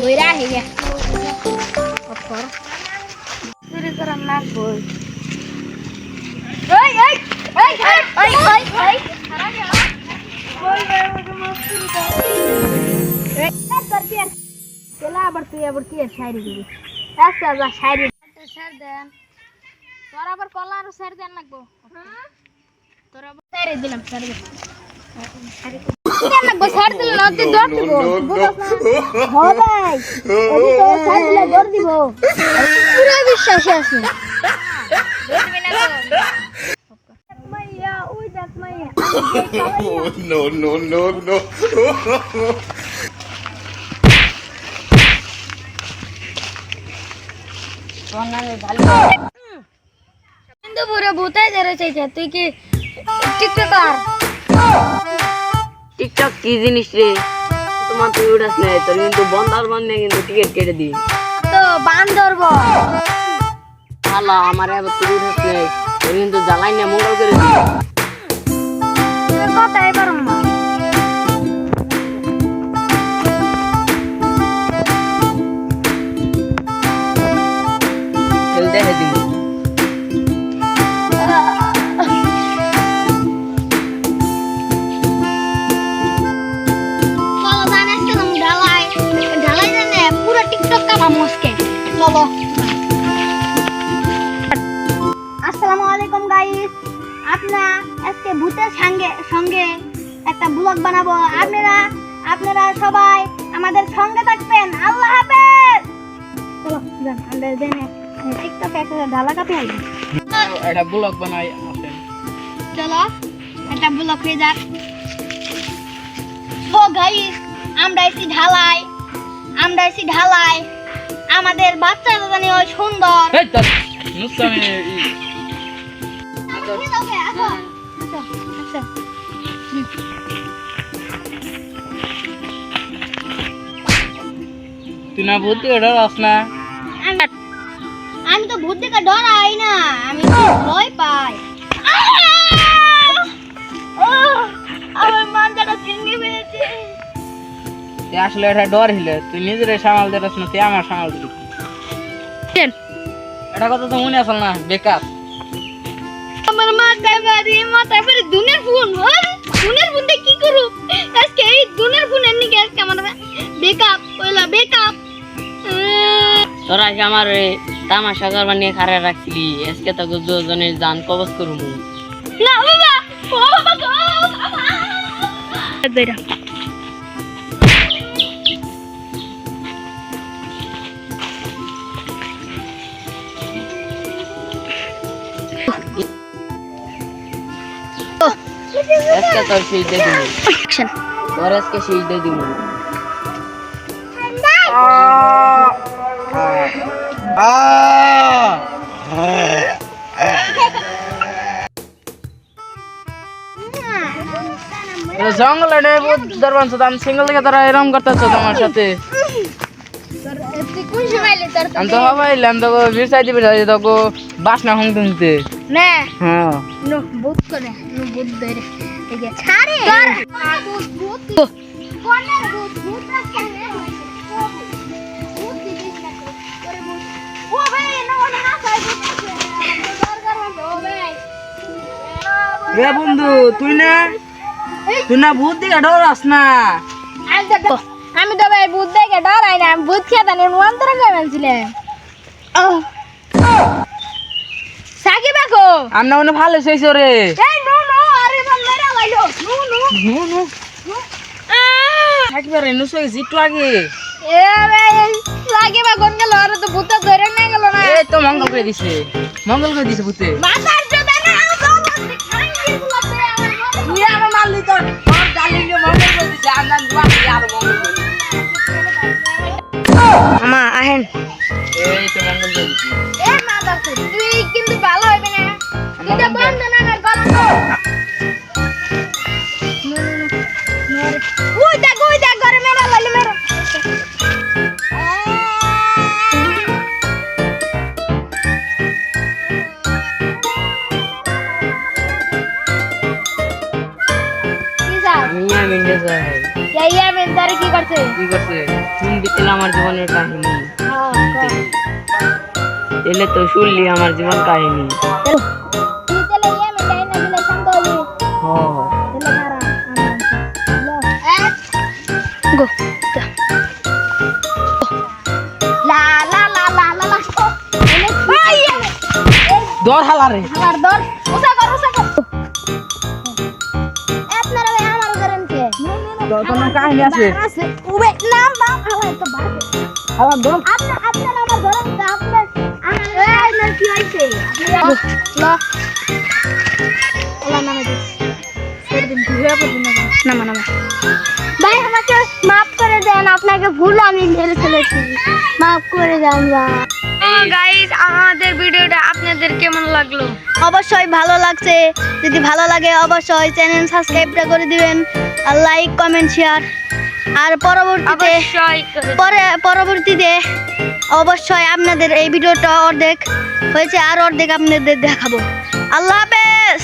ধইরা হে গে অফর চুরি করার না কই ওই ওই ওই ওই ওই ওই বল রে মাছ চুরি কর এই কর কি কেলা আবার কি শায়রি দিবি আচ্ছা যা শায়রি স্যার দেন তোর আবার কলা আর স্যার দেন লাগবো তোর আবার স্যার দিলাম স্যার কেন লাগবো স্যার দিলে না তুই দৌড় দিব হ্যাঁ ভাই ওই তো স্যার দিলে দৌড় দিব পুরো বিশ্বাস আছে দৌড়বি না মাইয়া ওই দেখ মাইয়া No, no, no, no. কিন্তু পুরো ভূতাই ধরে চাইছে তুই কি টিকটকার টিকটক কি জিনিস রে তোমার তুই উঠাস নাই তোর কিন্তু বন্দার বন্ধে কিন্তু টিকিট কেটে দি তো বান্দরব শালা আমার এবার তুই উঠাস নাই তোর কিন্তু জ্বালাই না মঙ্গল করে দি কথাই পারম না খেল দেখে দিবি চলো জানাস কেন ঢালাই ঢালাই জানে পুরো টিকটক কাপা মস্কে চলো আসসালামু আলাইকুম গাইস আপনারা আজকে ভূতের সঙ্গে একটা ব্লগ বানাবো আপনারা সবাই আমাদের সঙ্গে থাকবেন আল্লাহ হাফেজ চলো যান আমরা দেনে টিকটক একটা ঢালা কাপে আইবো এটা ব্লগ বানাই আসেন চলো একটা ব্লগ হয়ে যাক ও গাইস আমরা এসি ঢালাই আমাদের বাচ্চারা জানি ওই সুন্দর এই তোর মুসলামে তুই না ভূত থেকে ডরাস না আমি তো ভূত থেকে ডরাই না আমি তো ভয় পাই আমার মাথাটা ভেঙে ফেলেছে তুই আসলে এটা ডর হিলে তুই নিজের সামাল দিস না তুই আমার সামাল দিবি এটা কথা তো মনে আসল না বেকার আমার মাথায় বাড়ি দুনের ফোন কি করু আজকে এই দুনের ফোন এমনি গ্যাস আমার বেকআপ তোরা কি আমার তামাশা করবার নিয়ে খারে রাখছিলি আজকে তো দুজনের জান কবজ করুম না বাবা ও বাবা গো বেরা আজকে তোর সেই দিয়ে দিব তোর আজকে সেই দিয়ে দিব জঙ্গলে দরবান আমি সিঙ্গল থেকে তারা এরকম করতেছ তোমার সাথে আমি তো ভাবাইলাম তো বিরসাই দিবি তোকে বাসনা হং তুলতে না হ্যাঁ নো বুত করে নো বুত ধরে এই যে ছাড়ে বুত কোনের বুত রাখছে বুত দিস না করে বুত ও ভাই না না সাই দরকার হলো ও ভাই রে বন্ধু তুই না ভূত দিকে ডরাস না আমি তো ভাই ভূত দেখে ডরাই না আমি ভূত খেয়ে জানি অন্তরে গেছিলাম সাকিব আকো আমরা মনে ভালো হয়েছে রে এই নো নো আরে ভাল মেরা লাইলো no no no no Sakib রে নুসো জিটু আগে এ ভাই সাকিব আকো গেল আর তো ভূত ধরে না গেল না এই তো মঙ্গল করে দিছে ভূতে মাথার জোদা না তো খাঙ্গি গুলাতে তুই আমার মারলি তোর ডালিং মঙ্গল করে দিছে আন্দান দুয়া আর মঙ্গল করে আমা আহেন এই তো মঙ্গল করে দিছে এ মাদার তুই কিন্তু ভালো হবে না এটা বন্ধ না না গলন ওই দেখ ঘরে মেরা লাইলো মেরা মিয়া মিন্ডে কি করছে কি করছে শুনবি তাহলে আমার জীবনের কাহিনী এলে তো শুনলি আমার জীবন কাহিনী তুই চলে ইয়ে মিটাই না দিলে শান্ত হবি হ দিলে খারা গো লা লা লা লা লা লা দর হালা রে আমার দর উসা কর আপনারা আমার করেন কে কোনো কাহিনী আছে উবে নাম দাও আমার তো বাড়ি আমার দর আপনারা আমার ধরেন তো আপনার আমার কি হইছে ল ওলা নামে দিস সেদিন ঘুরে পড়বি না নামা ভাই আমাকে মাফ করে দেন আপনাকে ভুল আমি মেরে ফেলেছি মাফ করে দেন গাইস আমাদের ভিডিওটা আপনাদের কেমন লাগলো অবশ্যই ভালো লাগছে যদি ভালো লাগে অবশ্যই চ্যানেল সাবস্ক্রাইবটা করে দিবেন আর লাইক কমেন্ট শেয়ার আর পরবর্তীতে অবশ্যই আপনাদের এই ভিডিওটা অর্ধেক হয়েছে আর অর্ধেক আপনাদের দেখাবো আল্লাহ হাফেজ